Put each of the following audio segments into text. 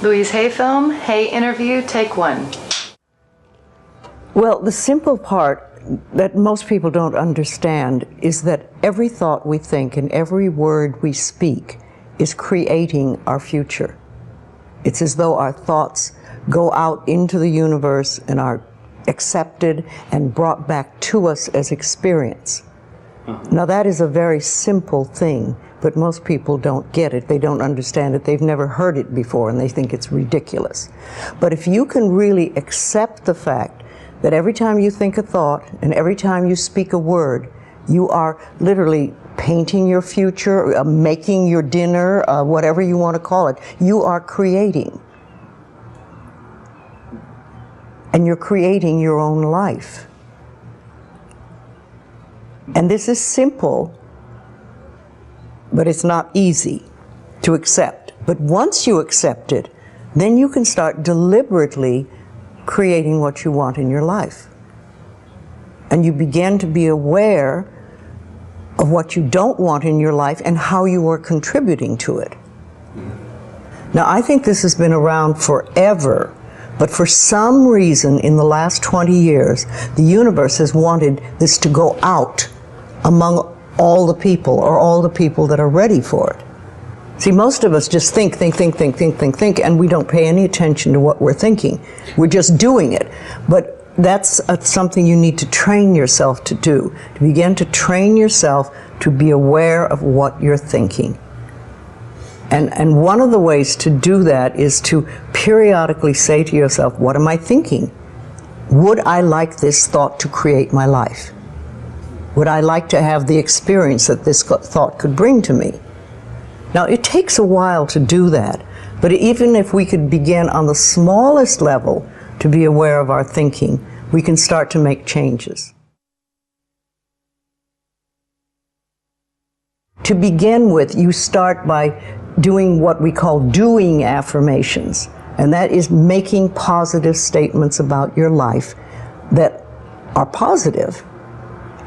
Louise, Hey Film, Hey Interview, take one. Well, the simple part that most people don't understand is that every thought we think and every word we speak is creating our future. It's as though our thoughts go out into the universe and are accepted and brought back to us as experience. Now that is a very simple thing, but most people don't get it. They don't understand it. They've never heard it before and they think it's ridiculous. But if you can really accept the fact that every time you think a thought and every time you speak a word, you are literally painting your future, making your dinner, whatever you want to call it. You are creating. And you're creating your own life. And this is simple, but it's not easy to accept. But once you accept it, then you can start deliberately creating what you want in your life. And you begin to be aware of what you don't want in your life and how you are contributing to it. Now, I think this has been around forever, but for some reason in the last 20 years, the universe has wanted this to go out among all the people, or all the people that are ready for it. See, most of us just think, and we don't pay any attention to what we're thinking. We're just doing it. But that's something you need to train yourself to do, to begin to train yourself to be aware of what you're thinking. And one of the ways to do that is to periodically say to yourself, what am I thinking? Would I like this thought to create my life? Would I like to have the experience that this thought could bring to me? Now, it takes a while to do that, but even if we could begin on the smallest level to be aware of our thinking, we can start to make changes. To begin with, you start by doing what we call doing affirmations, and that is making positive statements about your life that are positive.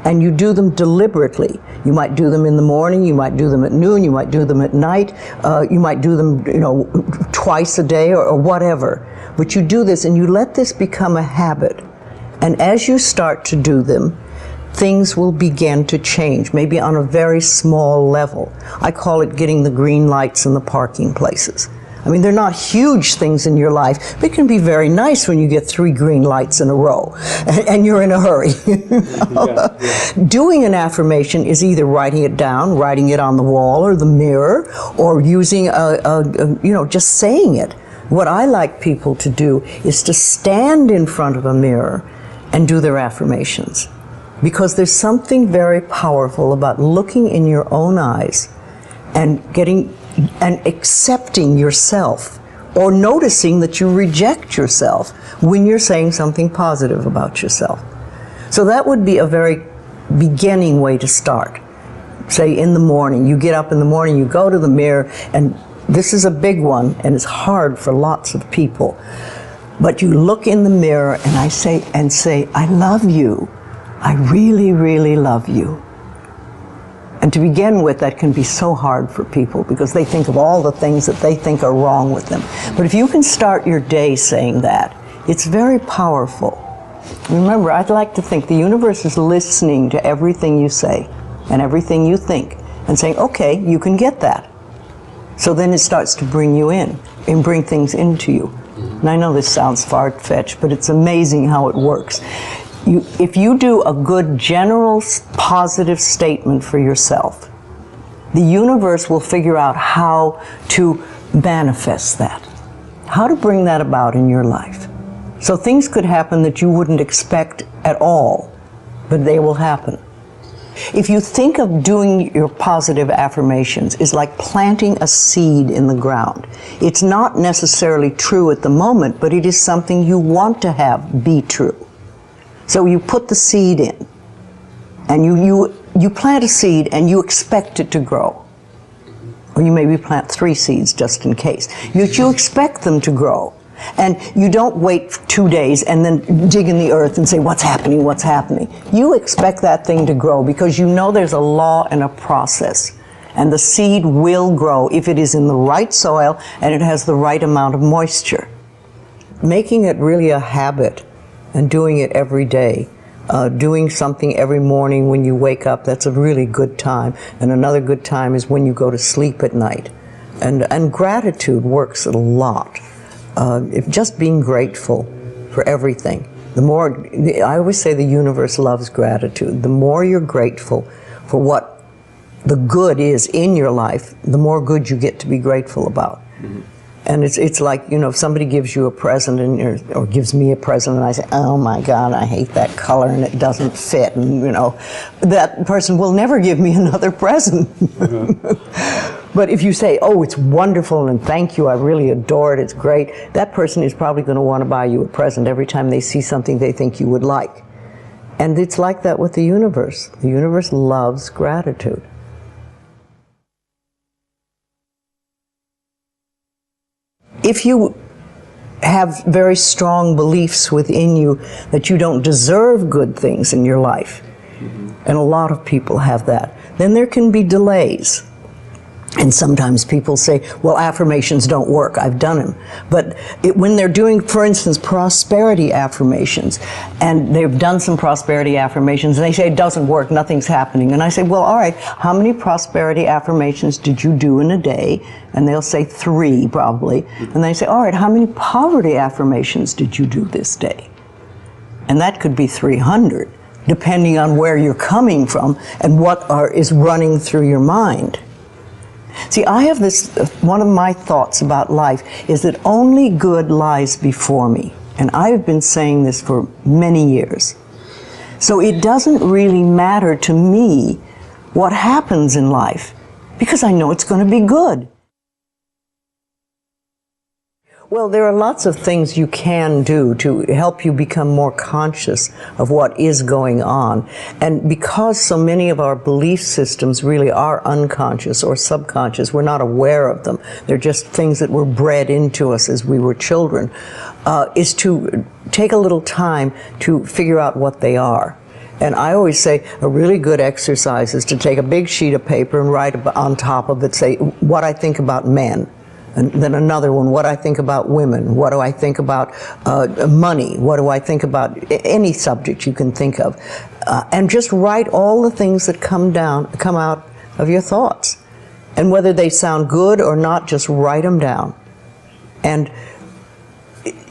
And you do them deliberately. You might do them in the morning, you might do them at noon, you might do them at night, you might do them, twice a day or whatever. But you do this and you let this become a habit. And as you start to do them, things will begin to change, maybe on a very small level. I call it getting the green lights in the parking places. I mean, they're not huge things in your life, but it can be very nice when you get 3 green lights in a row and you're in a hurry. Doing an affirmation is either writing it down, writing it on the wall or the mirror, or using just saying it. What I like people to do is to stand in front of a mirror and do their affirmations. Because there's something very powerful about looking in your own eyes and accepting yourself, or noticing that you reject yourself when you're saying something positive about yourself. So that would be a very beginning way to start. Say in the morning, you get up in the morning, you go to the mirror, and this is a big one, and it's hard for lots of people. But you look in the mirror and I say, I love you. I really, really love you. And to begin with, that can be so hard for people because they think of all the things that they think are wrong with them. But if you can start your day saying that, it's very powerful. Remember, I'd like to think the universe is listening to everything you say and everything you think and saying, okay, you can get that. So then it starts to bring you in and bring things into you. And I know this sounds far-fetched, but it's amazing how it works. If you do a good general positive statement for yourself, the universe will figure out how to manifest that, how to bring that about in your life. So things could happen that you wouldn't expect at all, but they will happen. If you think of doing your positive affirmations is like planting a seed in the ground. It's not necessarily true at the moment, but it is something you want to have be true. So you put the seed in, and you plant a seed and you expect it to grow. Or you maybe plant 3 seeds just in case. You expect them to grow. And you don't wait 2 days and then dig in the earth and say, what's happening, what's happening? You expect that thing to grow because you know there's a law and a process. And the seed will grow if it is in the right soil and it has the right amount of moisture. Making it really a habit and doing it every day. Doing something every morning when you wake up, that's a really good time. And another good time is when you go to sleep at night. And gratitude works a lot. If just being grateful for everything. The more, I always say the universe loves gratitude. The more you're grateful for what the good is in your life, the more good you get to be grateful about. Mm-hmm. And it's like, you know, if somebody gives you a present or gives me a present and I say, oh my God, I hate that color and it doesn't fit, and you know, that person will never give me another present. But if you say, oh, it's wonderful and thank you, I really adore it, it's great, that person is probably going to want to buy you a present every time they see something they think you would like. And it's like that with the universe. The universe loves gratitude. If you have very strong beliefs within you that you don't deserve good things in your life, and a lot of people have that, then there can be delays. And sometimes people say, well, affirmations don't work. I've done them. But when they're doing, for instance, prosperity affirmations, and they've done some prosperity affirmations, and they say it doesn't work, nothing's happening. And I say, well, all right, how many prosperity affirmations did you do in a day? And they'll say 3, probably. And they say, all right, how many poverty affirmations did you do this day? And that could be 300, depending on where you're coming from and what is running through your mind. See, I have this, one of my thoughts about life is that only good lies before me. And I've been saying this for many years. So it doesn't really matter to me what happens in life, because I know it's going to be good. Well, there are lots of things you can do to help you become more conscious of what is going on. And because so many of our belief systems really are unconscious or subconscious, we're not aware of them. They're just things that were bred into us as we were children, is to take a little time to figure out what they are. And I always say a really good exercise is to take a big sheet of paper and write on top of it, say, what I think about men. And then another one, what I think about women, what do I think about money, what do I think about any subject you can think of. And just write all the things that come out of your thoughts. And whether they sound good or not, just write them down. And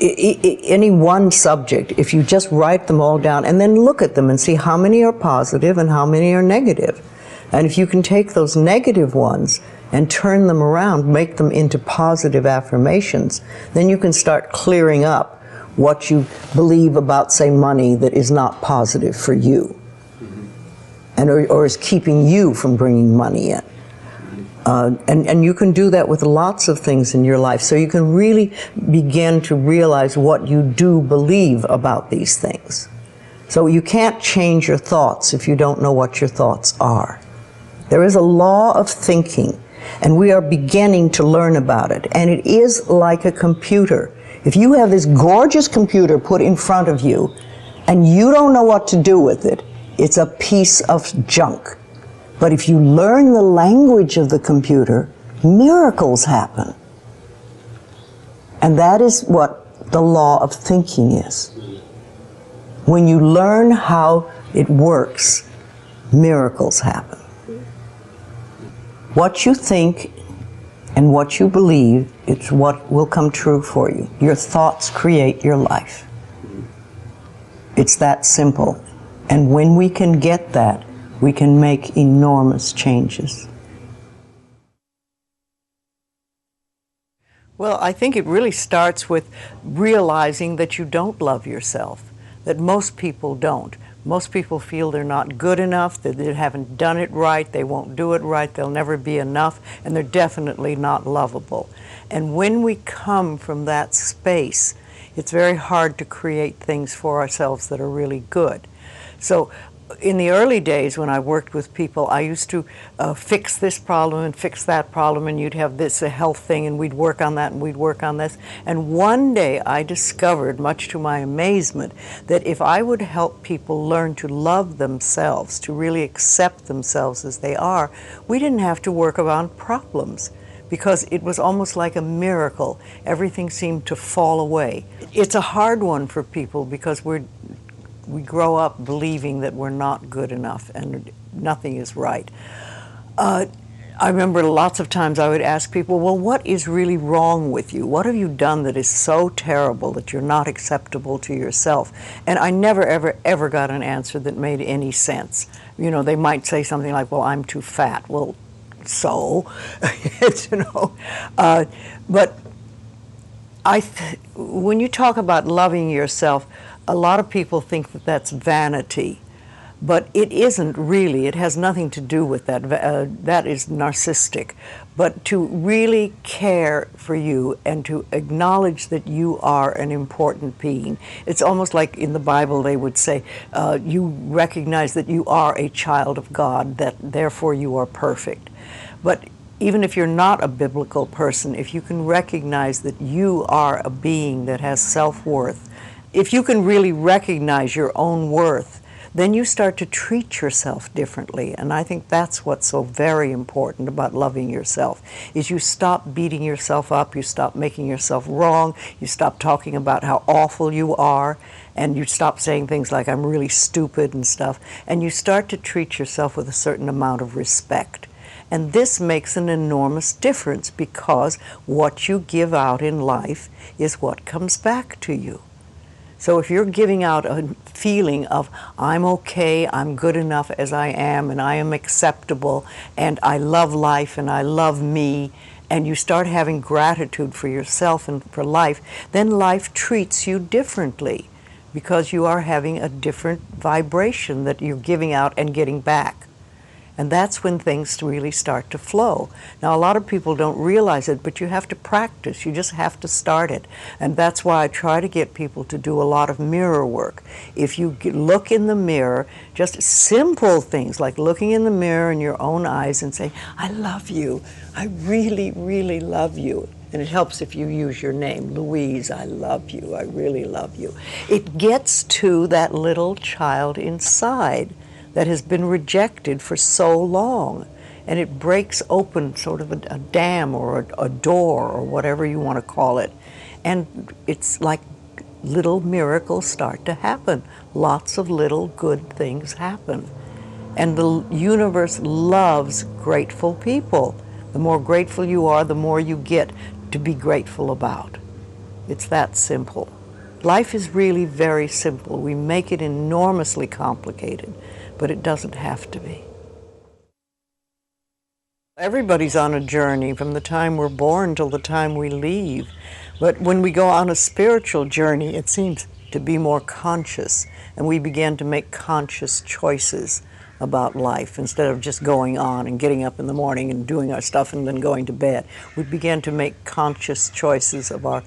any one subject, if you just write them all down and then look at them and see how many are positive and how many are negative. And if you can take those negative ones and turn them around, make them into positive affirmations, then you can start clearing up what you believe about, say, money that is not positive for you, and or is keeping you from bringing money in. And you can do that with lots of things in your life, so you can really begin to realize what you do believe about these things. So you can't change your thoughts if you don't know what your thoughts are. There is a law of thinking, and we are beginning to learn about it. And it is like a computer. If you have this gorgeous computer put in front of you, and you don't know what to do with it, it's a piece of junk. But if you learn the language of the computer, miracles happen. And that is what the law of thinking is. When you learn how it works, miracles happen. What you think and what you believe, it's what will come true for you. Your thoughts create your life. It's that simple. And when we can get that, we can make enormous changes. Well, I think it really starts with realizing that you don't love yourself, that most people don't. Most people feel they're not good enough, that they haven't done it right, they won't do it right, they'll never be enough, and they're definitely not lovable. And when we come from that space, it's very hard to create things for ourselves that are really good. So in the early days when I worked with people, I used to fix this problem and fix that problem, and you'd have this a health thing, and we'd work on that, and we'd work on this. And one day I discovered, much to my amazement, that if I would help people learn to love themselves, to really accept themselves as they are, we didn't have to work on problems, because it was almost like a miracle. Everything seemed to fall away. It's a hard one for people because we grow up believing that we're not good enough and nothing is right. I remember lots of times I would ask people, well, what is really wrong with you? What have you done that is so terrible that you're not acceptable to yourself? And I never, ever, ever got an answer that made any sense. You know, they might say something like, well, I'm too fat. Well, so, you know. But when you talk about loving yourself, a lot of people think that that's vanity, but it isn't really. It has nothing to do with that. That is narcissistic. But to really care for you and to acknowledge that you are an important being. It's almost like in the Bible they would say, you recognize that you are a child of God, that therefore you are perfect. But even if you're not a biblical person, if you can recognize that you are a being that has self-worth, if you can really recognize your own worth, then you start to treat yourself differently. And I think that's what's so very important about loving yourself, is you stop beating yourself up, you stop making yourself wrong, you stop talking about how awful you are, and you stop saying things like, I'm really stupid and stuff, and you start to treat yourself with a certain amount of respect. And this makes an enormous difference, because what you give out in life is what comes back to you. So if you're giving out a feeling of, I'm okay, I'm good enough as I am, and I am acceptable, and I love life, and I love me, and you start having gratitude for yourself and for life, then life treats you differently, because you are having a different vibration that you're giving out and getting back. And that's when things really start to flow. Now, a lot of people don't realize it, but you have to practice. You just have to start it. And that's why I try to get people to do a lot of mirror work. If you look in the mirror, just simple things like looking in the mirror in your own eyes and saying, I love you. I really, really love you. And it helps if you use your name, Louise, I love you. I really love you. It gets to that little child inside that has been rejected for so long, and it breaks open sort of a dam or a door or whatever you want to call it, and it's like little miracles start to happen. Lots of little good things happen, and the universe loves grateful people. The more grateful you are, the more you get to be grateful about. It's that simple. Life is really very simple. We make it enormously complicated, but it doesn't have to be. Everybody's on a journey from the time we're born till the time we leave. But when we go on a spiritual journey, it seems to be more conscious, and we begin to make conscious choices about life instead of just going on and getting up in the morning and doing our stuff and then going to bed. We begin to make conscious choices of our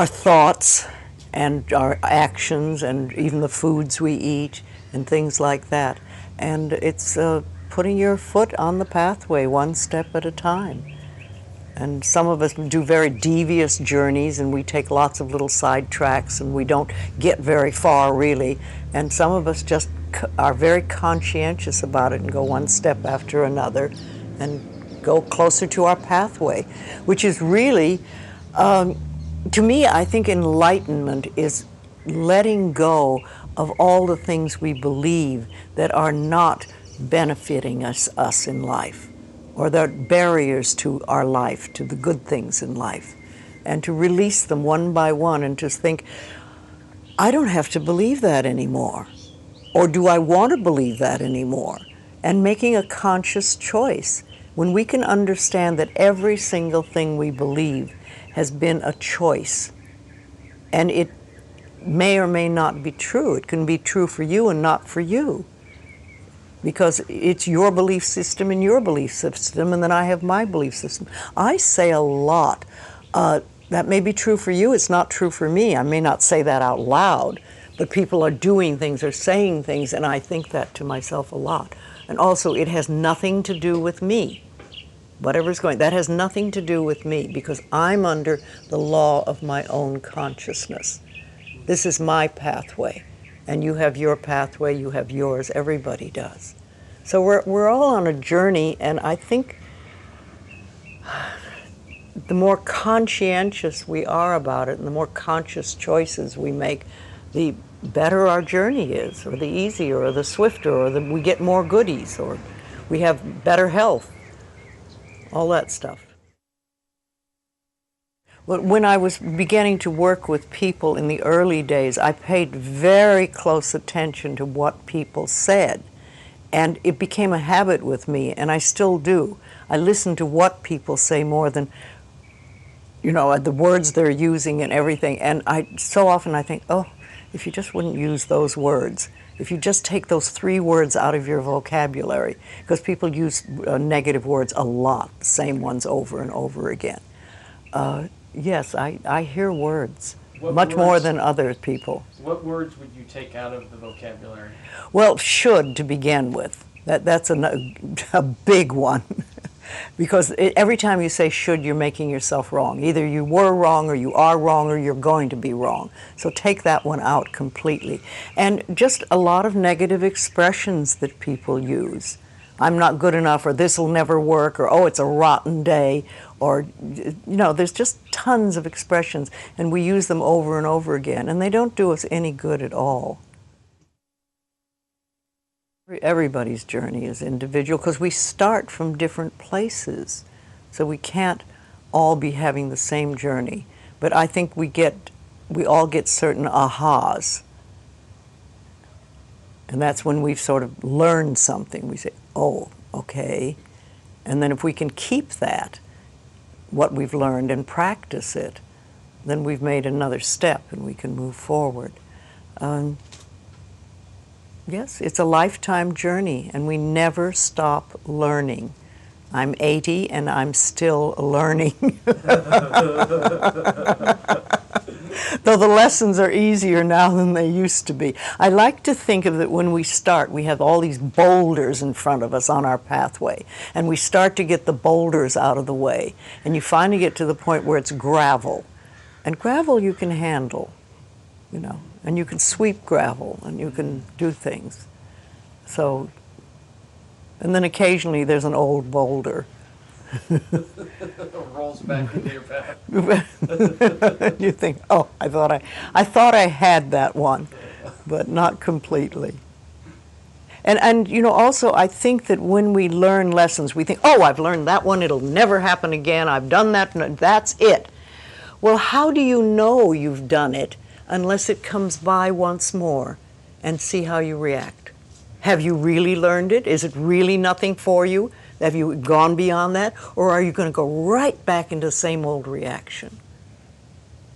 thoughts and our actions and even the foods we eat and things like that. And it's putting your foot on the pathway one step at a time. And some of us do very devious journeys, and we take lots of little side tracks, and we don't get very far really. And some of us just are very conscientious about it and go one step after another and go closer to our pathway, which is really, to me, I think enlightenment is letting go of all the things we believe that are not benefiting us in life, or that are barriers to our life, to the good things in life, and to release them one by one and just think, I don't have to believe that anymore, or do I want to believe that anymore? And making a conscious choice. When we can understand that every single thing we believe has been a choice, and it may or may not be true. It can be true for you and not for you, because it's your belief system and your belief system, and then I have my belief system. I say a lot, that may be true for you, it's not true for me. I may not say that out loud, but people are doing things or saying things, and I think that to myself a lot. And also, it has nothing to do with me. Whatever's going, that has nothing to do with me, because I'm under the law of my own consciousness. This is my pathway, and you have your pathway, you have yours, everybody does. So we're all on a journey, and I think the more conscientious we are about it and the more conscious choices we make, the better our journey is, or the easier, or the swifter, or we get more goodies, or we have better health, all that stuff. But when I was beginning to work with people in the early days, I paid very close attention to what people said. And it became a habit with me, and I still do. I listen to what people say more than, you know, the words they're using and everything. And so often I think, oh, if you just wouldn't use those words, if you just take those 3 words out of your vocabulary, because people use negative words a lot, the same ones over and over again. Yes, I hear words, much more than other people. What words would you take out of the vocabulary? Well, should to begin with. That's a big one. Because every time you say should, you're making yourself wrong. Either you were wrong, or you are wrong, or you're going to be wrong. So take that one out completely. And just a lot of negative expressions that people use. I'm not good enough, or this will never work, or oh, it's a rotten day, or, you know, there's just tons of expressions, and we use them over and over again, and they don't do us any good at all. Everybody's journey is individual because we start from different places, so we can't all be having the same journey. But I think we all get certain ahas, and that's when we've sort of learned something. We say, oh, okay. And then if we can keep that, what we've learned, and practice it, then we've made another step and we can move forward. Yes, it's a lifetime journey, and we never stop learning. I'm 80 and I'm still learning. Though the lessons are easier now than they used to be. I like to think of it when we start, we have all these boulders in front of us on our pathway, and we start to get the boulders out of the way, and you finally get to the point where it's gravel. And gravel you can handle, you know, and you can sweep gravel, and you can do things. So, and then occasionally there's an old boulder. Rolls back into your path. You think, oh, I thought I had that one, but not completely. And you know, also I think that when we learn lessons, we think, oh, I've learned that one, it'll never happen again, I've done that, that's it. Well, how do you know you've done it unless it comes by once more and see how you react? Have you really learned it? Is it really nothing for you? Have you gone beyond that? Or are you going to go right back into the same old reaction?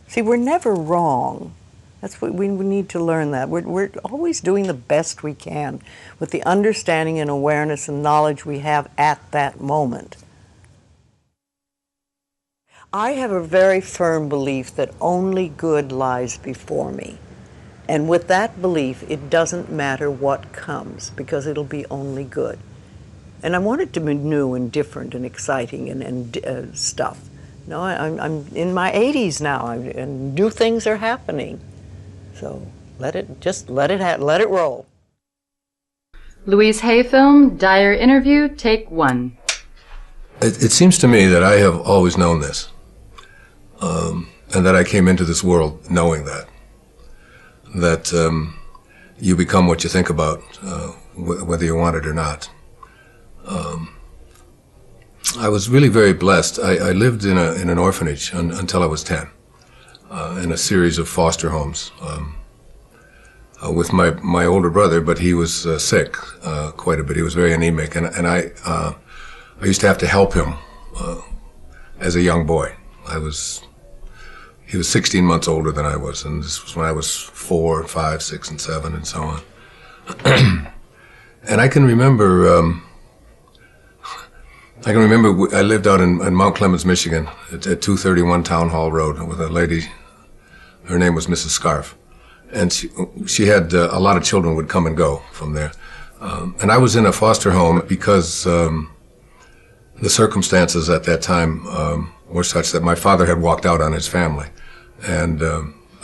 See, we're never wrong. That's what we need to learn that. We're always doing the best we can with the understanding and awareness and knowledge we have at that moment. I have a very firm belief that only good lies before me. And with that belief, it doesn't matter what comes, because it'll be only good. And I want it to be new and different and exciting and stuff. No, I'm in my 80s now, and new things are happening. So let it roll. Louise Hay film, Dyer interview, take 1. It seems to me that I have always known this, and that I came into this world knowing that you become what you think about, whether you want it or not. I was really very blessed. I lived in an orphanage until I was 10, in a series of foster homes with my older brother, but he was sick quite a bit. He was very anemic, and I used to have to help him as a young boy. He was 16 months older than I was, and this was when I was 4, 5, 6, and 7, and so on. And I can remember I lived out in Mount Clemens, Michigan, at 231 Town Hall Road with a lady. Her name was Mrs. Scarf, and she had a lot of children would come and go from there. And I was in a foster home because the circumstances at that time were such that my father had walked out on his family, and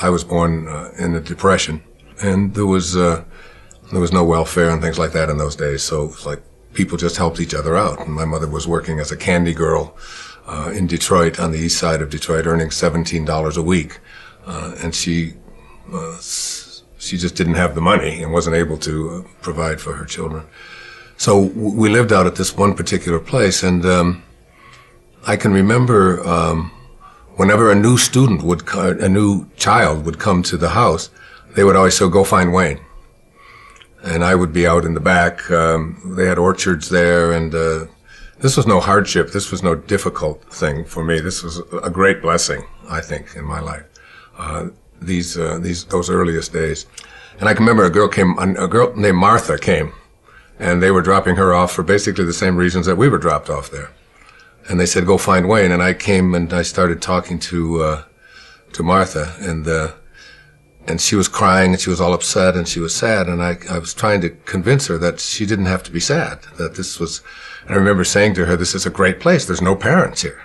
I was born in a depression, and there was no welfare and things like that in those days. So it was like people just helped each other out. And my mother was working as a candy girl in Detroit, on the east side of Detroit, earning $17 a week, and she just didn't have the money and wasn't able to provide for her children. So we lived out at this one particular place, and I can remember whenever a new child would come to the house, they would always say, "Go find Wayne." And I would be out in the back. They had orchards there, and this was no hardship. This was no difficult thing for me. This was a great blessing, I think, in my life. Those earliest days. And I can remember a girl named Martha came, and they were dropping her off for basically the same reasons that we were dropped off there. And they said, "Go find Wayne." And I came and I started talking to Martha, and she was crying and she was all upset and she was sad. And I was trying to convince her that she didn't have to be sad, that this was, and I remember saying to her, "This is a great place. There's no parents here.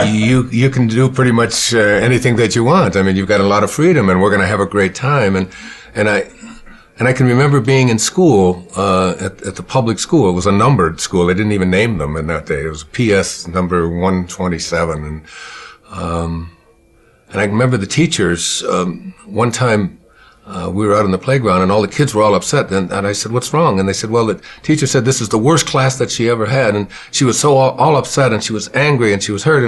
You can do pretty much anything that you want. I mean, you've got a lot of freedom, and we're going to have a great time." And I can remember being in school, at the public school. It was a numbered school. They didn't even name them in that day. It was PS number 127. And I remember the teachers, one time, we were out on the playground and all the kids were all upset. And I said, "What's wrong?" And they said, "Well, the teacher said this is the worst class that she ever had." And she was so all upset, and she was angry, and she was hurt.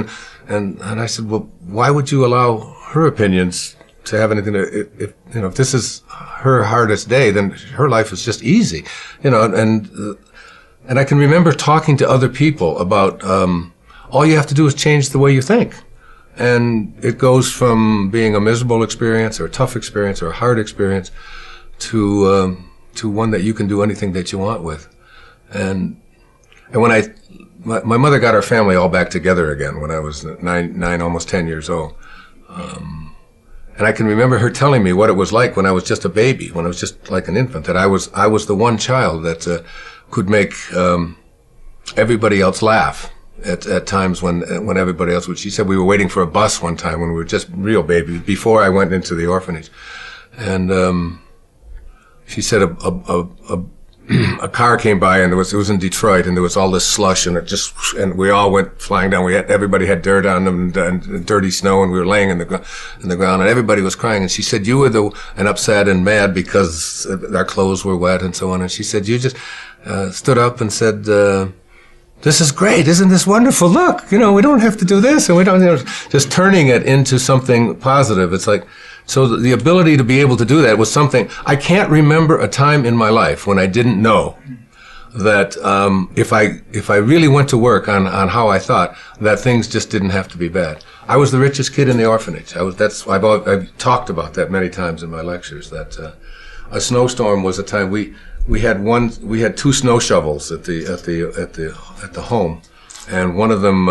And I said, "Well, why would you allow her opinions to have anything to, if this is her hardest day, then her life is just easy, and I can remember talking to other people about, all you have to do is change the way you think. And it goes from being a miserable experience or a tough experience or a hard experience to one that you can do anything that you want with. And when my mother got our family all back together again when I was nine, almost 10 years old. And I can remember her telling me what it was like when I was just a baby, when I was just like an infant, that I was the one child that could make everybody else laugh at times when everybody else would. She said we were waiting for a bus one time when we were just real babies before I went into the orphanage, and she said a car came by, and it was in Detroit, and there was all this slush, and we all went flying down. Everybody had dirt on them and dirty snow, and we were laying in the ground, and everybody was crying. And she said, "You were and upset and mad because our clothes were wet and so on." And she said, "You just stood up and said, this is great, isn't this wonderful? Look, we don't have to do this, and we don't, just turning it into something positive." It's like, so the ability to be able to do that was something. I can't remember a time in my life when I didn't know that if I really went to work on how I thought, that things just didn't have to be bad. I was the richest kid in the orphanage. I've talked about that many times in my lectures. That a snowstorm was a time we had two snow shovels at the home, and one of them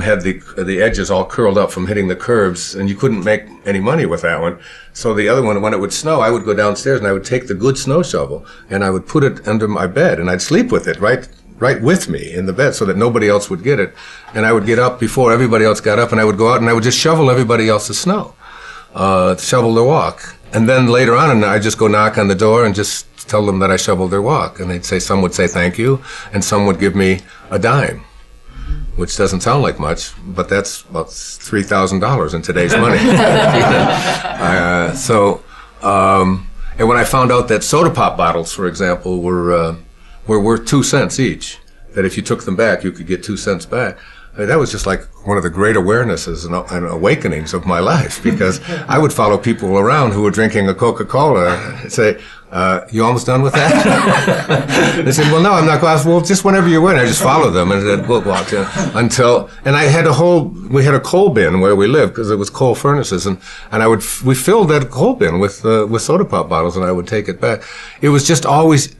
had the edges all curled up from hitting the curbs, and you couldn't make any money with that one. So the other one, when it would snow, I would go downstairs and I would take the good snow shovel and I would put it under my bed, and I'd sleep with it right with me in the bed so that nobody else would get it. And I would get up before everybody else got up, and I would go out and I would just shovel everybody else's snow, shovel their walk. And then later on, and I'd just go knock on the door and just tell them that I shoveled their walk. And some would say thank you, and some would give me a dime, which doesn't sound like much, but that's about $3,000 in today's money. And when I found out that soda pop bottles, for example, were worth 2 cents each, that if you took them back, you could get 2 cents back, I mean, that was just like one of the great awarenesses and awakenings of my life, because I would follow people around who were drinking a Coca-Cola and say, "You almost done with that?" They said, "Well, no, I'm not going." Well, just whenever you're in, I just follow them, and then we'll walk until. And we had a coal bin where we lived because it was coal furnaces, and we filled that coal bin with soda pop bottles, and I would take it back. It was just always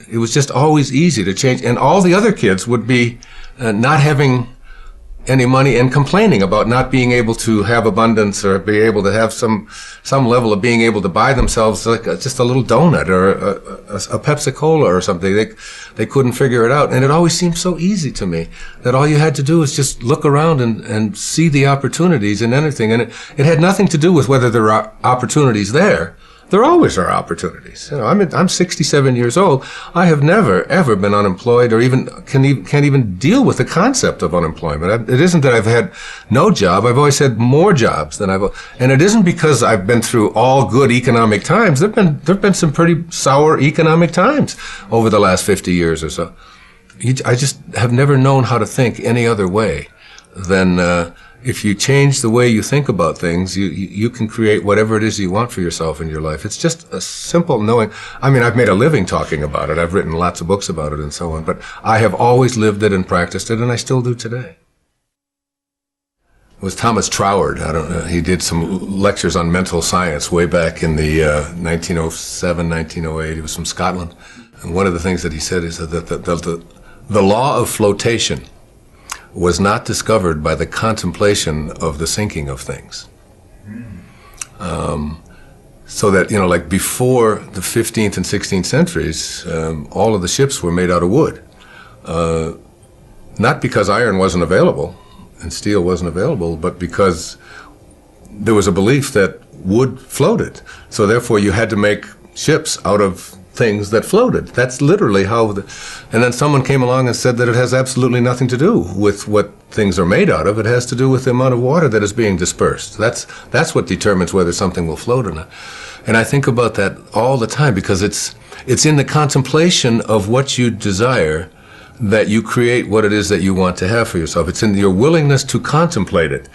easy to change, and all the other kids would be not having any money and complaining about not being able to have abundance or be able to have some level of being able to buy themselves like just a little donut or a Pepsi Cola or something. They couldn't figure it out. And it always seemed so easy to me that all you had to do was just look around and see the opportunities in anything. And it had nothing to do with whether there are opportunities there. There always are opportunities. You know, I'm 67 years old. I have never, ever been unemployed or even can't even deal with the concept of unemployment. It isn't that I've had no job. I've always had more jobs than and it isn't because I've been through all good economic times. There've been some pretty sour economic times over the last 50 years or so. I just have never known how to think any other way than, if you change the way you think about things, you can create whatever it is you want for yourself in your life. It's just a simple knowing. I mean, I've made a living talking about it. I've written lots of books about it and so on, but I have always lived it and practiced it, and I still do today. It was Thomas Troward. I don't know. He did some lectures on mental science way back in the 1907, 1908. He was from Scotland. And one of the things that he said is that the law of flotation was not discovered by the contemplation of the sinking of things. So that, you know, like before the 15th and 16th centuries, all of the ships were made out of wood. Not because iron wasn't available and steel wasn't available, but because there was a belief that wood floated. So therefore you had to make ships out of things that floated. That's literally how and then someone came along and said that it has absolutely nothing to do with what things are made out of. It has to do with the amount of water that is being dispersed. That's what determines whether something will float or not. And I think about that all the time because it's in the contemplation of what you desire that you create what it is that you want to have for yourself. It's in your willingness to contemplate it.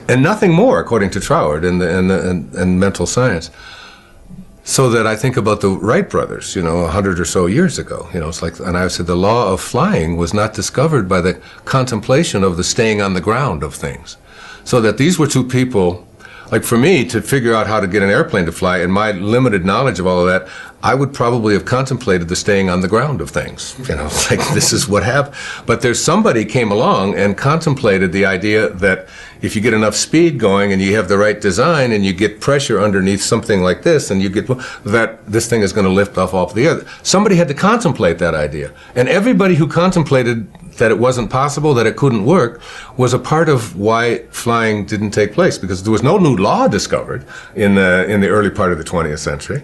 And nothing more, according to Troward and mental science. So that I think about the Wright brothers, 100 or so years ago. It's like, and I said the law of flying was not discovered by the contemplation of the staying on the ground of things. So that these were two people, like for me, to figure out how to get an airplane to fly, and my limited knowledge of all of that, I would probably have contemplated the staying on the ground of things. It's like, this is what happened. But there's somebody came along and contemplated the idea that if you get enough speed going and you have the right design and you get pressure underneath something like this and you get that this thing is going to lift off the earth. Somebody had to contemplate that idea. And everybody who contemplated that it wasn't possible, that it couldn't work, was a part of why flying didn't take place, because there was no new law discovered in the early part of the 20th century,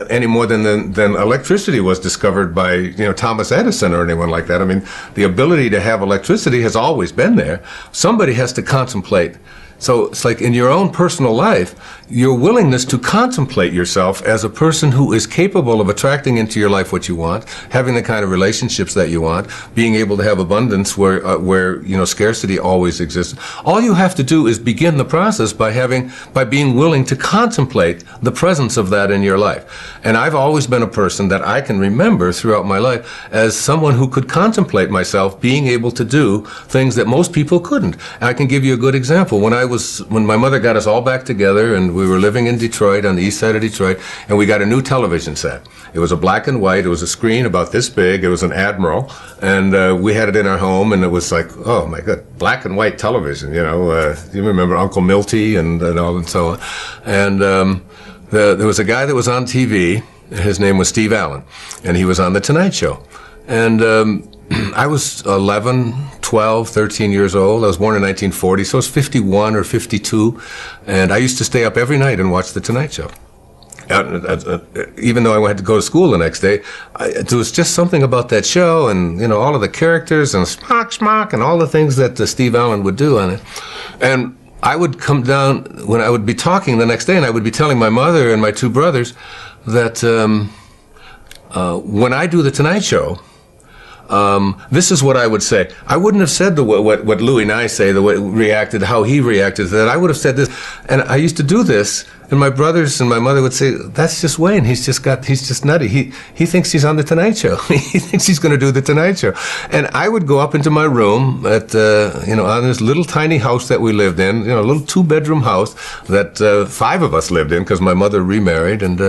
any more than electricity was discovered by Thomas Edison or anyone like that. I mean, the ability to have electricity has always been there. Somebody has to contemplate. So it's like in your own personal life, your willingness to contemplate yourself as a person who is capable of attracting into your life what you want, having the kind of relationships that you want, being able to have abundance where scarcity always exists. All you have to do is begin the process by being willing to contemplate the presence of that in your life. And I've always been a person that I can remember throughout my life as someone who could contemplate myself being able to do things that most people couldn't. And I can give you a good example. When my mother got us all back together and we were living in Detroit, on the east side of Detroit, and we got a new television set. It was a black and white, it was a screen about this big, it was an Admiral, and we had it in our home, and it was like, oh my God, black and white television, you remember Uncle Milty and all and so on. And there was a guy that was on TV, his name was Steve Allen, and he was on The Tonight Show. And I was 11, 12, 13 years old. I was born in 1940, so I was 51 or 52. And I used to stay up every night and watch The Tonight Show. Even though I had to go to school the next day, there was just something about that show and, all of the characters and smock, and all the things that Steve Allen would do on it. And I would come down, when I would be talking the next day, and I would be telling my mother and my two brothers that when I do The Tonight Show, this is what I would say. I wouldn't have said what Louie and I say, the way reacted, how he reacted to that. I would have said this, and I used to do this, and my brothers and my mother would say, "That's just Wayne. He's just nutty. He thinks he's on the Tonight Show. He thinks he's going to do the Tonight Show." And I would go up into my room at on this little tiny house that we lived in, a little 2-bedroom house that 5 of us lived in because my mother remarried, and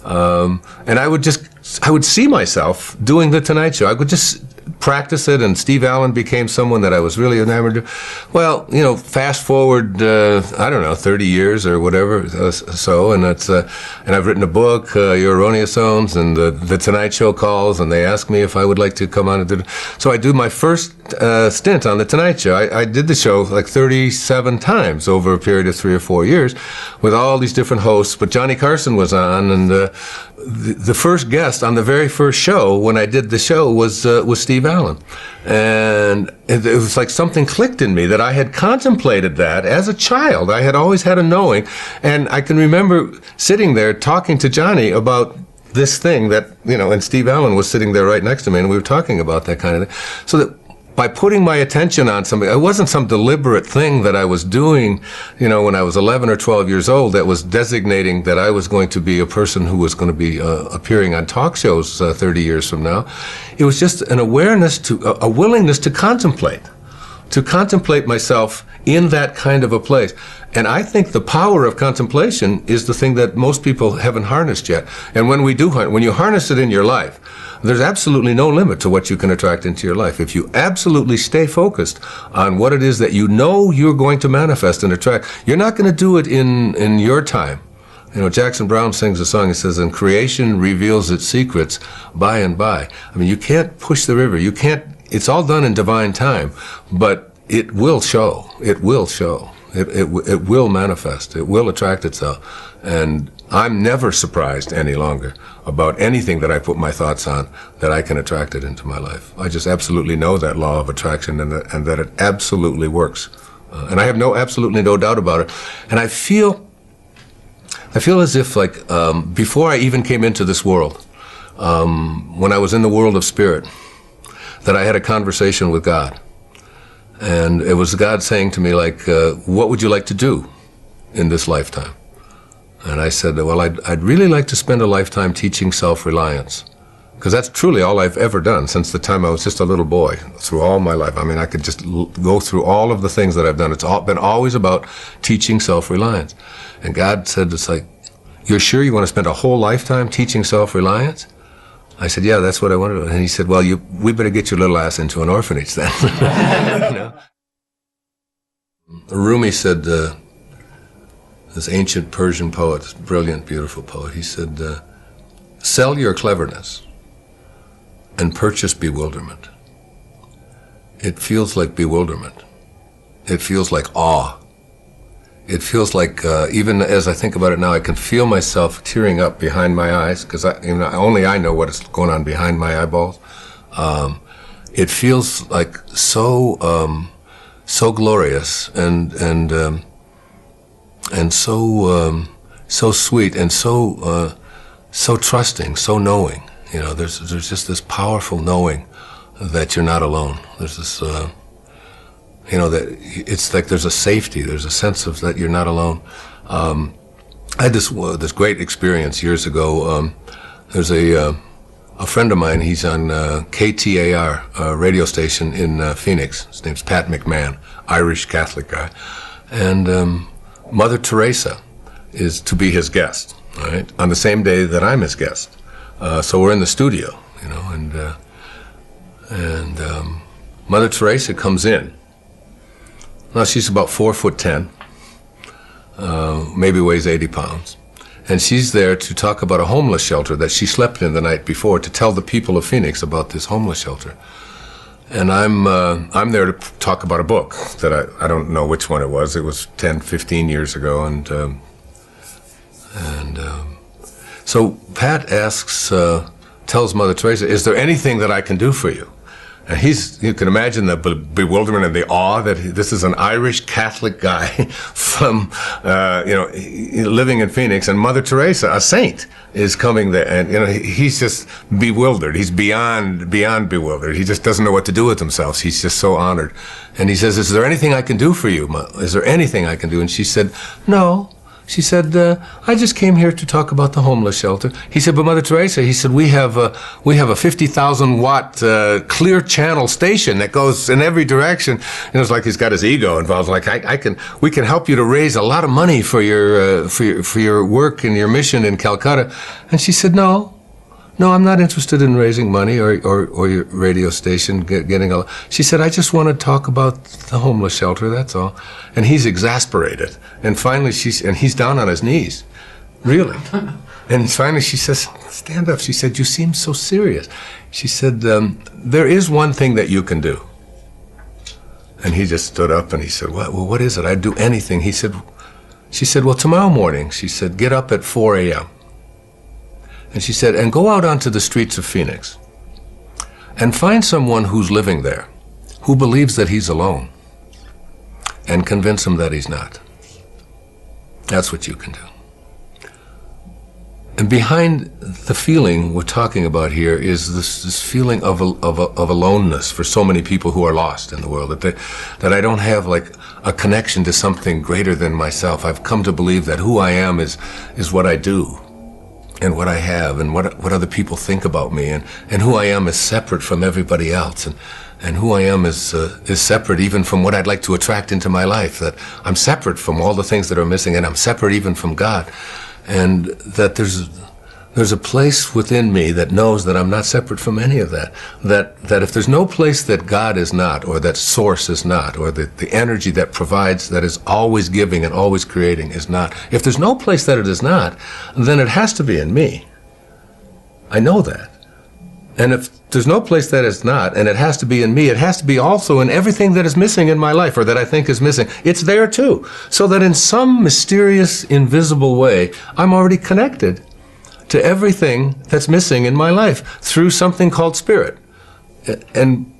I would see myself doing the Tonight Show. practice it, and Steve Allen became someone that I was really enamored of. Well, you know, fast forward, I don't know, 30 years or whatever, and I've written a book, Your Erroneous Zones, and the Tonight Show calls, and they ask me if I would like to come on and do it. So I do my first stint on the Tonight Show. I did the show like 37 times over a period of 3 or 4 years with all these different hosts, but Johnny Carson was on, and the first guest on the very first show when I did the show was Steve Allen. And it was like something clicked in me that I had contemplated that as a child. I had always had a knowing, and I can remember sitting there talking to Johnny about this thing that, you know, and Steve Allen was sitting there right next to me, and we were talking about that kind of thing. So that by putting my attention on something, it wasn't some deliberate thing that I was doing, you know, when I was 11 or 12 years old that was designating that I was going to be a person who was going to be appearing on talk shows 30 years from now. It was just an awareness a willingness to contemplate myself in that kind of a place. And I think the power of contemplation is the thing that most people haven't harnessed yet. And when you harness it in your life, there's absolutely no limit to what you can attract into your life. If you absolutely stay focused on what it is that you know you're going to manifest and attract, you're not going to do it in your time. You know, Jackson Browne sings a song, it says, "And creation reveals its secrets by and by." I mean, you can't push the river. You can't, it's all done in divine time, but it will show. It will show. It will manifest. It will attract itself. And I'm never surprised any longer about anything that I put my thoughts on that I can attract it into my life. I just absolutely know that law of attraction and that it absolutely works. And I have absolutely no doubt about it. And I feel as if, like, before I even came into this world, when I was in the world of spirit, that I had a conversation with God. And it was God saying to me, like, what would you like to do in this lifetime? And I said, well, I'd really like to spend a lifetime teaching self-reliance, because that's truly all I've ever done since the time I was just a little boy, through all my life. I mean, I could just go through all of the things that I've done. It's been always about teaching self-reliance. And God said, it's like, you're sure you want to spend a whole lifetime teaching self-reliance? I said, yeah, that's what I want to do. And he said, well, we better get your little ass into an orphanage then. You know? Rumi said, this ancient Persian poet, brilliant, beautiful poet, he said, sell your cleverness and purchase bewilderment. It feels like bewilderment. It feels like awe. It feels like, even as I think about it now, I can feel myself tearing up behind my eyes, because only I know what is going on behind my eyeballs. It feels like so glorious and so sweet and so trusting, so knowing. You know, there's just this powerful knowing that you're not alone. There's this. You know, that it's like there's a safety, there's a sense of that you're not alone. I had this great experience years ago. There's a friend of mine, he's on KTAR, a radio station in Phoenix. His name's Pat McMahon, Irish Catholic guy. And Mother Teresa is to be his guest, right, on the same day that I'm his guest. So we're in the studio, you know, and Mother Teresa comes in. Now, she's about 4'10", maybe weighs 80 pounds. And she's there to talk about a homeless shelter that she slept in the night before, to tell the people of Phoenix about this homeless shelter. And I'm there to talk about a book that I don't know which one it was. It was 10, 15 years ago. So Pat tells Mother Teresa, is there anything that I can do for you? And you can imagine the bewilderment and the awe that this is an Irish Catholic guy from, living in Phoenix, and Mother Teresa, a saint, is coming there, and he's just bewildered. He's beyond bewildered. He just doesn't know what to do with himself. He's just so honored, and he says, "Is there anything I can do for you? Is there anything I can do?" And she said, "No." She said, I just came here to talk about the homeless shelter. He said, but Mother Teresa, he said, we have a 50,000 watt clear channel station that goes in every direction. And it's like he's got his ego involved. Like we can help you to raise a lot of money for your work and your mission in Calcutta. And she said, no, No, I'm not interested in raising money or your radio station getting a... She said, I just want to talk about the homeless shelter, that's all. And he's exasperated. And finally, and he's down on his knees. Really. And finally she says, stand up. She said, you seem so serious. She said, there is one thing that you can do. And he just stood up and he said, well, what is it? I'd do anything. She said, well, tomorrow morning, she said, get up at 4 a.m. And she said, and go out onto the streets of Phoenix and find someone who's living there, who believes that he's alone, and convince him that he's not. That's what you can do. And behind the feeling we're talking about here is this feeling of aloneness for so many people who are lost in the world, that I don't have like a connection to something greater than myself. I've come to believe that who I am is what I do, and what I have, and what other people think about me, and who I am is separate from everybody else, and who I am is separate even from what I'd like to attract into my life, that I'm separate from all the things that are missing, and I'm separate even from God, and that there's a place within me that knows that I'm not separate from any of that, that if there's no place that God is not, or that source is not, or the energy that provides, that is always giving and always creating is not, if there's no place that it is not, then it has to be in me. I know that. And if there's no place that it's not, and it has to be in me, it has to be also in everything that is missing in my life, or that I think is missing. It's there too. So that in some mysterious, invisible way, I'm already connected to everything that's missing in my life through something called spirit. And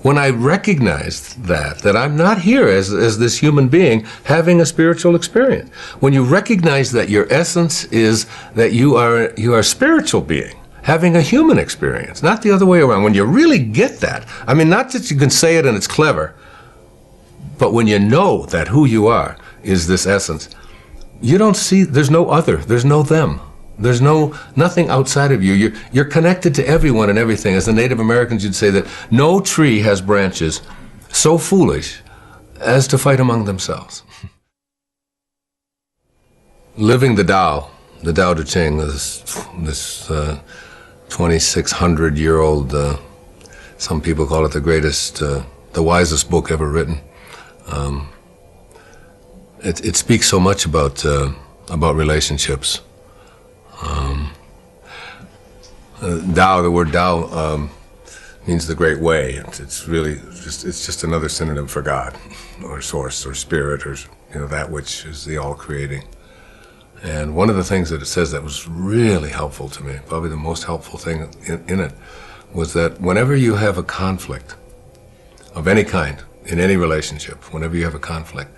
when I recognize that I'm not here as this human being having a spiritual experience, when you recognize that your essence is that you are a spiritual being, having a human experience, not the other way around. When you really get that, I mean, not that you can say it and it's clever, but when you know that who you are is this essence, you don't see, there's no other, there's no them. There's nothing outside of you. You're connected to everyone and everything. As the Native Americans, you'd say that no tree has branches so foolish as to fight among themselves. Living the Tao Te Ching, this 2,600-year-old, some people call it the greatest, the wisest book ever written. It speaks so much about relationships. Tao, the word Tao means the great way. It's really just another synonym for God, or source, or spirit, or that which is the all-creating. And one of the things that it says that was really helpful to me, probably the most helpful thing in it, was that whenever you have a conflict of any kind, in any relationship, whenever you have a conflict,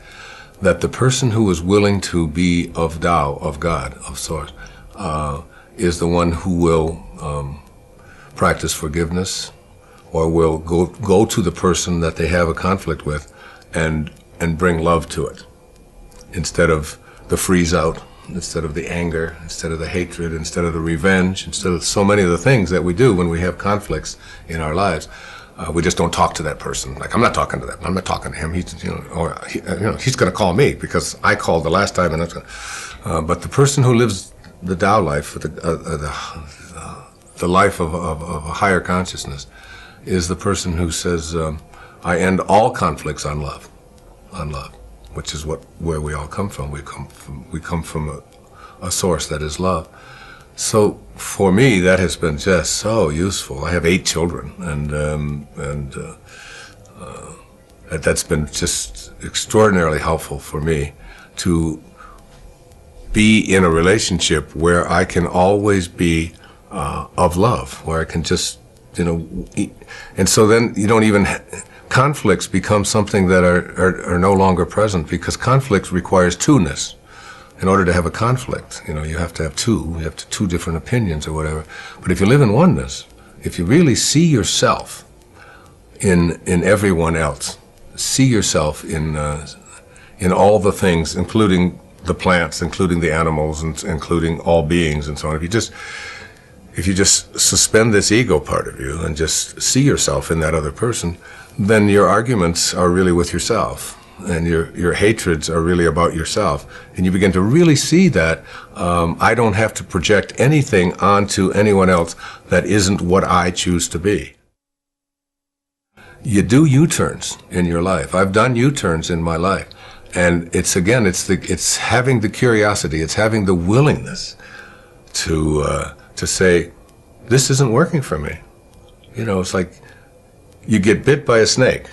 that the person who is willing to be of Tao, of God, of Source, is the one who will practice forgiveness, or will go to the person that they have a conflict with and bring love to it, instead of the freeze out, instead of the anger, instead of the hatred, instead of the revenge, instead of so many of the things that we do when we have conflicts in our lives. We just don't talk to that person. Like, I'm not talking to that. I'm not talking to him. He's going to call me because I called the last time, and that's but the person who lives the Tao life, the life of a higher consciousness, is the person who says, I end all conflicts on love, which is where we all come from. We come from a source that is love. So for me, that has been just so useful. I have 8 children, and that's been just extraordinarily helpful for me to be in a relationship where I can always be of love, where I can just, and so then you don't even, conflicts become something that are no longer present, because conflict requires two-ness. In order to have a conflict, you have to have two different opinions or whatever. But if you live in oneness, if you really see yourself in everyone else, see yourself in all the things, including the plants, including the animals, and including all beings and so on. If you just suspend this ego part of you and just see yourself in that other person, then your arguments are really with yourself. and your hatreds are really about yourself. And you begin to really see that I don't have to project anything onto anyone else that isn't what I choose to be. You do U-turns in your life. I've done U-turns in my life. And it's having the curiosity, it's having the willingness to say, this isn't working for me. You know, it's like you get bit by a snake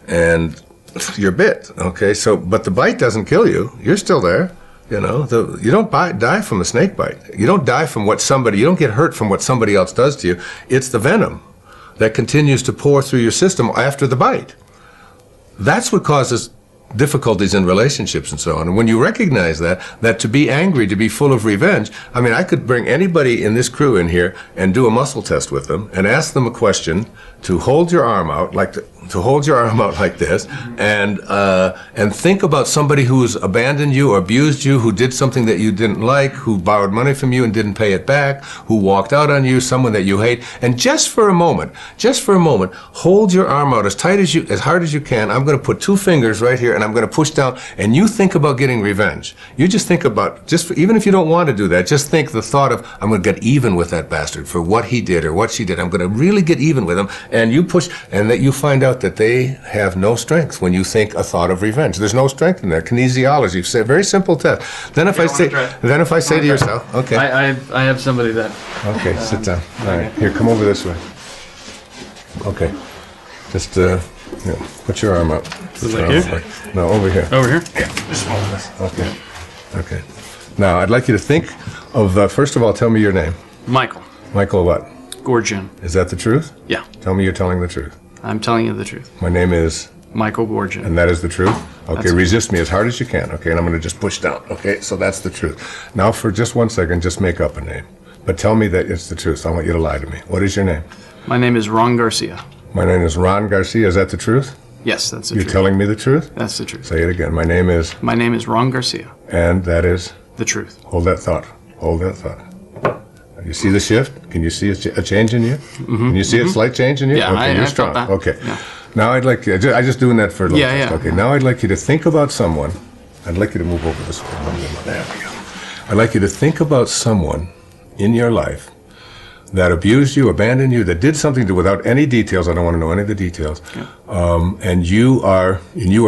and you're bit, okay? So, but the bite doesn't kill you. You're still there, you know? You don't die from a snake bite. You don't die from you don't get hurt from what somebody else does to you. It's the venom that continues to pour through your system after the bite. That's what causes difficulties in relationships and so on. And when you recognize that to be angry, to be full of revenge, I mean, I could bring anybody in this crew in here and do a muscle test with them and ask them a question to hold your arm out to hold your arm out like this and think about somebody who's abandoned you or abused you, who did something that you didn't like, who borrowed money from you and didn't pay it back, who walked out on you, someone that you hate, and just for a moment, hold your arm out as hard as you can. I'm going to put 2 fingers right here and I'm going to push down, and you think about getting revenge. You just think about, even if you don't want to do that, just think the thought of, I'm going to get even with that bastard for what he did or what she did. I'm going to really get even with him, and you push, and that you find out that they have no strength when you think a thought of revenge. There's no strength in there. Kinesiology, say, very simple test. Then if I say to yourself, okay. I have somebody that. Okay, sit down. All right, here, come over this way. Okay, just put your arm up. Is it like here? No, over here. Over here? Yeah, just hold this. Okay. Okay. Now, I'd like you to think of, first of all, tell me your name. Michael. Michael what? Gorgian. Is that the truth? Yeah. Tell me you're telling the truth. I'm telling you the truth. My name is? Michael Gorgian. And that is the truth? Okay, That's resist me as hard as you can, okay? And I'm going to just push down, okay? So that's the truth. Now, for just 1 second, just make up a name. But tell me that it's the truth. I want you to lie to me. What is your name? My name is Ron Garcia. My name is Ron Garcia. Is that the truth? Yes, that's the You're truth. telling me the truth? That's the truth. Say it again. My name is? My name is Ron Garcia. And that is? The truth. Hold that thought. Hold that thought. You see the shift? Can you see a change in you? Mm-hmm. Can you see a slight change in you? Yeah, okay, you're strong. Felt that. Okay. Yeah. Now I'd like you, I just doing that for a little Yeah. Okay, now I'd like you to think about someone. I'd like you to move over this way. There we go. I'd like you to think about someone in your life that abused you, abandoned you, that did something to, without any details, I don't want to know any of the details, and you are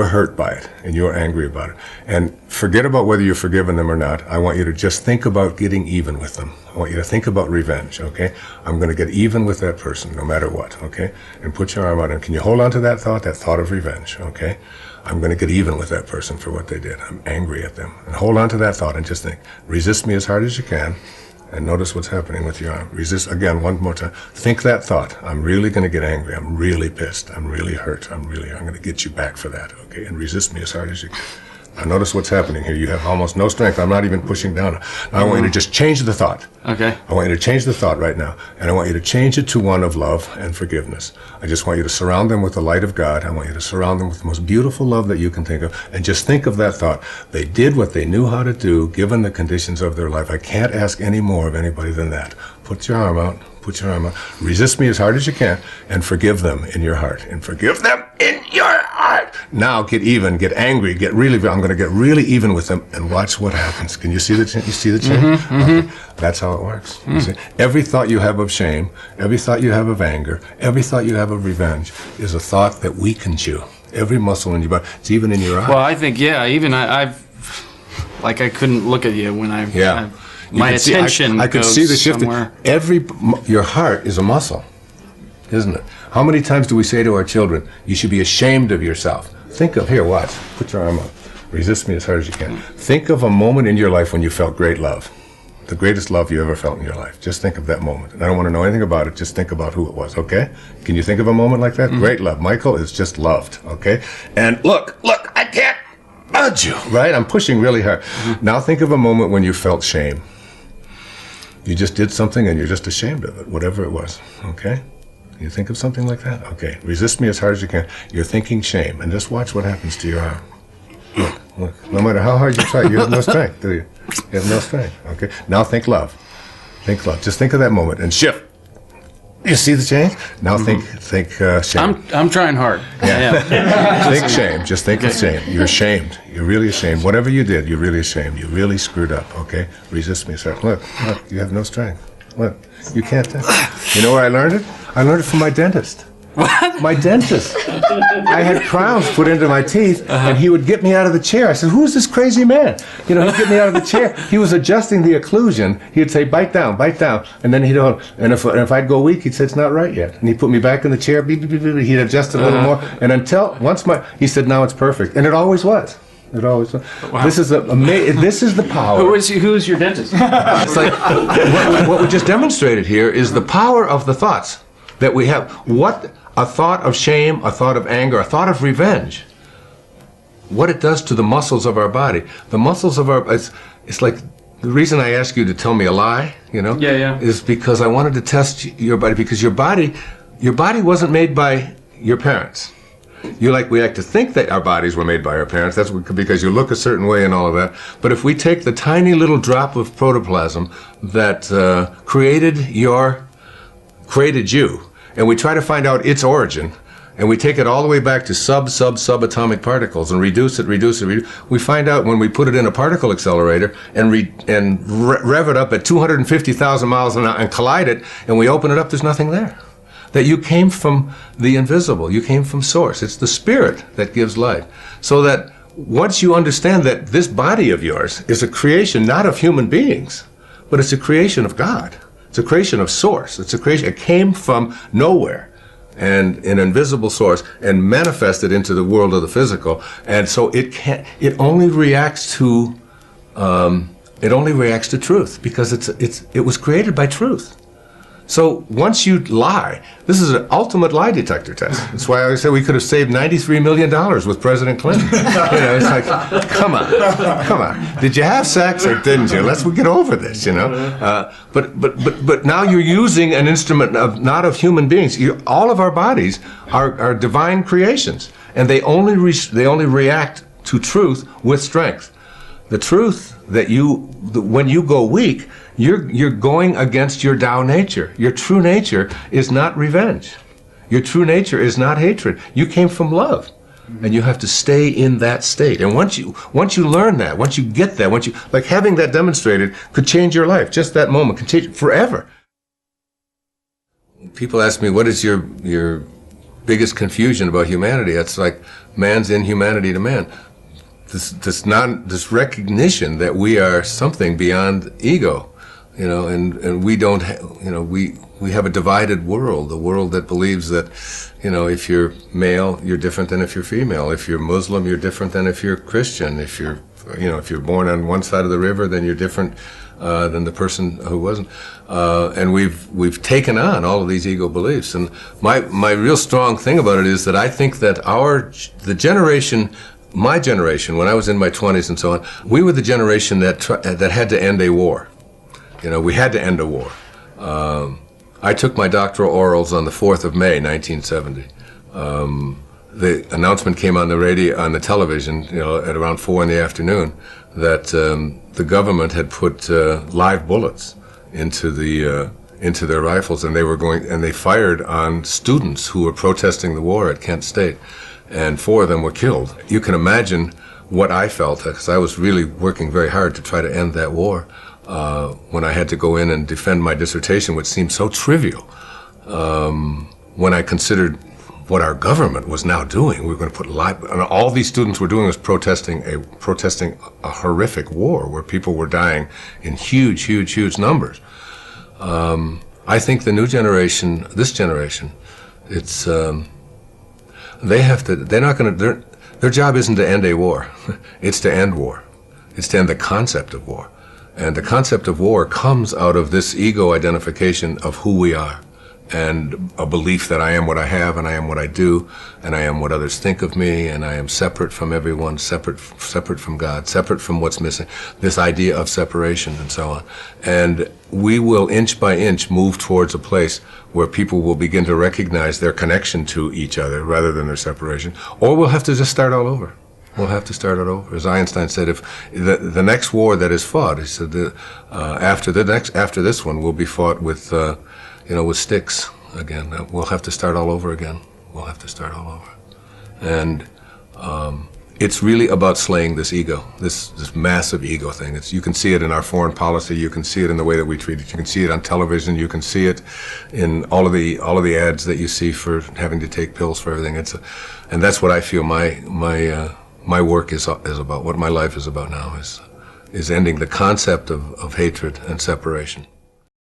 hurt by it, and you're angry about it. And forget about whether you've forgiven them or not. I want you to just think about getting even with them. I want you to think about revenge, okay? I'm going to get even with that person, no matter what, okay? And put your arm out, and can you hold on to that thought of revenge, okay? I'm going to get even with that person for what they did. I'm angry at them. And hold on to that thought and just think, resist me as hard as you can. And notice what's happening with your arm. Resist, again, one more time. Think that thought. I'm really going to get angry. I'm really pissed. I'm really hurt. I'm going to get you back for that, okay? And resist me as hard as you can. Now notice what's happening here. You have almost no strength. I'm not even pushing down. Now I want you to just change the thought. Okay. I want you to change the thought right now. And I want you to change it to one of love and forgiveness. I just want you to surround them with the light of God. I want you to surround them with the most beautiful love that you can think of. And just think of that thought. They did what they knew how to do, given the conditions of their life. I can't ask any more of anybody than that. Put your arm out. Put your arm out. Resist me as hard as you can, and forgive them in your heart. And forgive them in your heart. Now get even, get angry, I'm going to get really even with them, and watch what happens. Can you see the change? Okay. That's how it works. You see? Every thought you have of shame, every thought you have of anger, every thought you have of revenge is a thought that weakens you. Every muscle in your body. It's even in your eye. Well, I think, even I've, like, I couldn't look at you when my attention I could see the shift. Somewhere. Your heart is a muscle, isn't it? How many times do we say to our children, you should be ashamed of yourself? Think of, here, watch. Put your arm up. Resist me as hard as you can. Think of a moment in your life when you felt great love. The greatest love you ever felt in your life. Just think of that moment. And I don't want to know anything about it. Just think about who it was, okay? Can you think of a moment like that? Great love. Michael is just loved, okay? And look, I can't budge you, right? I'm pushing really hard. Now think of a moment when you felt shame. You just did something and you're just ashamed of it, whatever it was, okay? You think of something like that? Okay. Resist me as hard as you can. You're thinking shame, and just watch what happens to your arm. Look. No matter how hard you try, you have no strength, do you? You have no strength, okay? Now think love. Think love. Just think of that moment and shift. You see the change? Now think shame. I'm trying hard. Yeah. Think shame. Just think of shame. You're ashamed. You're really ashamed. Whatever you did, you're really ashamed. You really screwed up, okay? Resist me a second. Look, you have no strength. Look, you can't think. You know where I learned it? I learned it from my dentist. What? My dentist. I had crowns put into my teeth, and he would get me out of the chair. I said, "Who's this crazy man?" You know, he'd get me out of the chair. He was adjusting the occlusion. He'd say, bite down, and then and if I'd go weak, he'd say, "It's not right yet." And he'd put me back in the chair. Beep, beep, beep, beep. He'd adjust it a little more, and he said, "Now it's perfect," and it always was. It always was. Wow. This is the power. Who's your dentist? It's like what we just demonstrated here is the power of the thoughts that we have. What a thought of shame, a thought of anger, a thought of revenge, what it does to the muscles of our body. The muscles of our, it's like the reason I ask you to tell me a lie, you know, is because I wanted to test your body, because your body wasn't made by your parents. We like to think that our bodies were made by our parents. That's because you look a certain way and all of that. But if we take the tiny little drop of protoplasm that created you, and we try to find out its origin, and we take it all the way back to subatomic particles and reduce it, we find out when we put it in a particle accelerator and rev it up at 250,000 miles an hour and collide it, and we open it up, there's nothing there. That you came from the invisible, you came from source. It's the spirit that gives life. So that once you understand that this body of yours is a creation not of human beings, but it's a creation of God. It's a creation of source. It's a creation. It came from nowhere, and an invisible source, and manifested into the world of the physical. And so it only reacts to truth, because it was created by truth. So once you lie, this is an ultimate lie detector test. That's why I always say we could have saved $93 million with President Clinton. It's like, come on. Did you have sex or didn't you? Let's get over this, But now you're using an instrument not of human beings. All of our bodies are divine creations, and they only react to truth with strength. The truth that when you go weak, you're going against your Tao nature. Your true nature is not revenge. Your true nature is not hatred. You came from love, and you have to stay in that state. And once you learn that, once you get that, having that demonstrated could change your life. Just that moment can change it forever. People ask me, what is your biggest confusion about humanity? It's like man's inhumanity to man. This recognition that we are something beyond ego, and we don't, we have a divided world, a world that believes that, if you're male, you're different than if you're female. If you're Muslim, you're different than if you're Christian. If you're born on one side of the river, then you're different than the person who wasn't. And we've taken on all of these ego beliefs. And my real strong thing about it is that I think that my generation, when I was in my 20s and so on, we were the generation that had to end a war. We had to end a war. I took my doctoral orals on the 4th of May, 1970. The announcement came on the radio, on the television, at around 4 in the afternoon, that the government had put live bullets into their rifles, and they fired on students who were protesting the war at Kent State. And 4 of them were killed. You can imagine what I felt, because I was really working very hard to try to end that war, when I had to go in and defend my dissertation, which seemed so trivial, when I considered what our government was now doing. We were going to put and all these students were doing was protesting a horrific war where people were dying in huge numbers. I think the new generation, this generation, it's their job isn't to end a war. It's to end war. It's to end the concept of war. And the concept of war comes out of this ego identification of who we are, and a belief that I am what I have, and I am what I do, and I am what others think of me, and I am separate from everyone, separate from God, separate from what's missing, this idea of separation and so on. And we will inch by inch move towards a place where people will begin to recognize their connection to each other rather than their separation, or we'll have to just start all over. We'll have to start it over. As Einstein said, if the next war that is fought, he said, after this one will be fought with, with sticks, again. We'll have to start all over again. We'll have to start all over. And it's really about slaying this ego, this massive ego thing. You can see it in our foreign policy. You can see it in the way that we treat it. You can see it on television. You can see it in all of the ads that you see for having to take pills for everything. And that's what I feel my work is about. What my life is about now is ending the concept of hatred and separation.